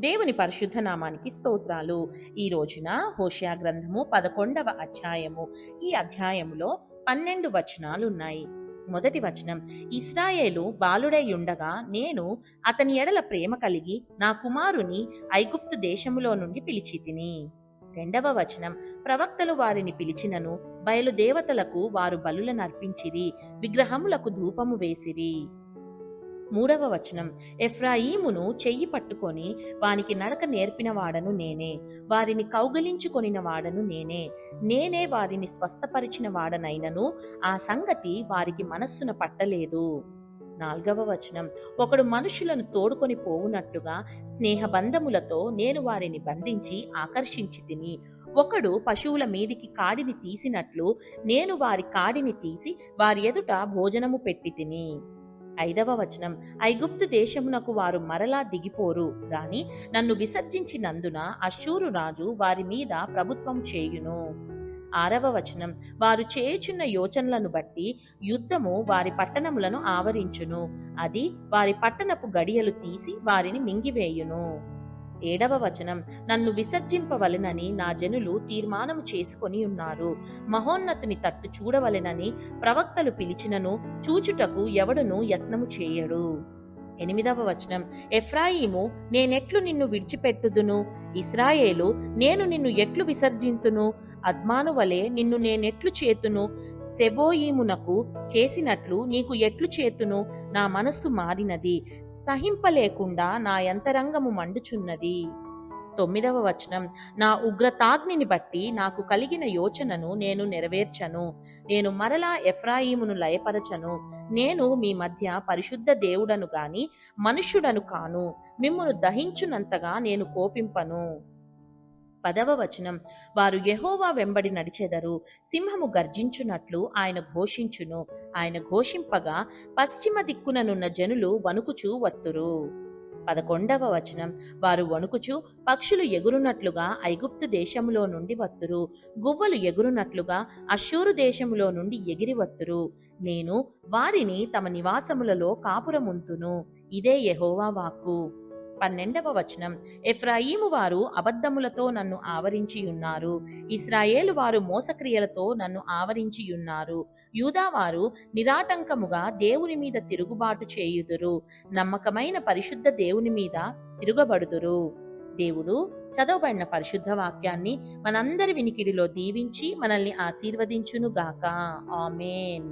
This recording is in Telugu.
దేవుని పరిశుద్ధ నామానికి స్తోత్రాలు. ఈ రోజున హోషేయ గ్రంథము 11వ అధ్యాయము. ఈ అధ్యాయములో 12 వచనాలున్నాయి. మొదటి వచనం, ఇశ్రాయేలు బాలుడై ఉండగా నేను అతని ఎడల ప్రేమ కలిగి నా కుమారుని ఐగుప్తు దేశములో నుండి పిలిచితిని. రెండవ వచనం, ప్రవక్తలు వారిని పిలిచినను బయలుదేవతలకు వారు బలులనర్పించిరి, విగ్రహములకు ధూపము వేసిరి. మూడవ వచనం, ఎఫ్రాయిమును చెయ్యి పట్టుకొని వానికి నడక నేర్పిన వాడను నేనే, వారిని కౌగలించుకొనిన వాడను నేనే, నేనే వారిని స్వస్థపరిచిన వాడనైనను ఆ సంగతి వారికి మనస్సున పట్టలేదు. నాల్గవ వచనం, ఒకడు మనుషులను తోడుకొని పోవునట్టుగా స్నేహబంధములతో నేను వారిని బంధించి ఆకర్షించి తిని, ఒకడు పశువుల మీదికి కాడిని తీసినట్లు నేను వారి కాడిని తీసి వారి ఎదుట భోజనము పెట్టి తిని. ఐదవ వచనం, ఐగుప్తు దేశమునకు వారు మరలా దిగిపోరు గాని నన్ను విసర్జించినందున అష్షూరు రాజు వారి మీద ప్రభుత్వం చేయును. ఆరవ వచనం, వారు చేయుచున్న యోచనలను బట్టి యుద్ధము వారి పట్టణములను ఆవరించును, అది వారి పట్టణపు గడియలు తీసి వారిని మింగివేయును. ఏడవ వచనం, నన్ను విసర్జింపవలెనని నా జనులు తీర్మానము చేసుకొని ఉన్నారు, మహోన్నతుని తట్టు చూడవలెనని ప్రవక్తలు పిలిచినను చూచుటకు ఎవడును యత్నము చేయడు. ఎనిమిదవ వచనం, ఎఫ్రాయిము, నేనెట్లు నిన్ను విడిచిపెట్టుదును, ఇశ్రాయేలు, నేను నిన్ను ఎట్లు విసర్జింతును, అద్మాను వలె నిన్ను నేనెట్లు చేతును, సెబోయిమునకు చేసినట్లు నీకు ఎట్లు చేతును, నా మనస్సు మారినది, సహింపలేకుండా నా యంతరంగము మండుచున్నది. తొమ్మిదవ వచనం, నా ఉగ్రతాగ్నిని బట్టి నాకు కలిగిన యోచనను నేను నెరవేర్చను, నేను మరలా ఎఫ్రాయిమును లయపరచను, నేను మీ మధ్య పరిశుద్ధ దేవుడను గాని మనుష్యుడను కాను, మిమ్మును దహించునంతగా నేను కోపింపను. పదవ వచనం, వారు యెహోవా వెంబడి నడిచెదరు, సింహము గర్జించునట్లు ఆయన ఘోషించును, ఆయన ఘోషింపగా పశ్చిమ దిక్కుననున్న జనులు వణుకుచూ వత్తురు. 11వ వచనం, వారు వణుకుచు పక్షులు ఎగురునట్లుగా ఐగుప్తు దేశములో నుండి వత్తురు, గువ్వలు ఎగురునట్లుగా అష్షూరు దేశములో నుండి ఎగిరి వత్తురు, నేను వారిని తమ నివాసములలో కాపురముంతును, ఇదే యెహోవా వాక్కు. 12వ వచనం, ఎఫ్రాయిము వారు అబద్ధములతో నన్ను ఆవరించియున్నారు, ఇశ్రాయేలు వారు మోసక్రియలతో నన్ను ఆవరించియున్నారు, యూదావారు నిరాటంకముగా దేవుని మీద తిరుగుబాటు చేయుదురు, నమ్మకమైన పరిశుద్ధ దేవుని మీద తిరుగబడుదురు. దేవుడు చదవబడిన పరిశుద్ధ వాక్యాన్ని మనందరి వినికిడిలో దీవించి మనల్ని ఆశీర్వదించునుగాక. ఆమేన్.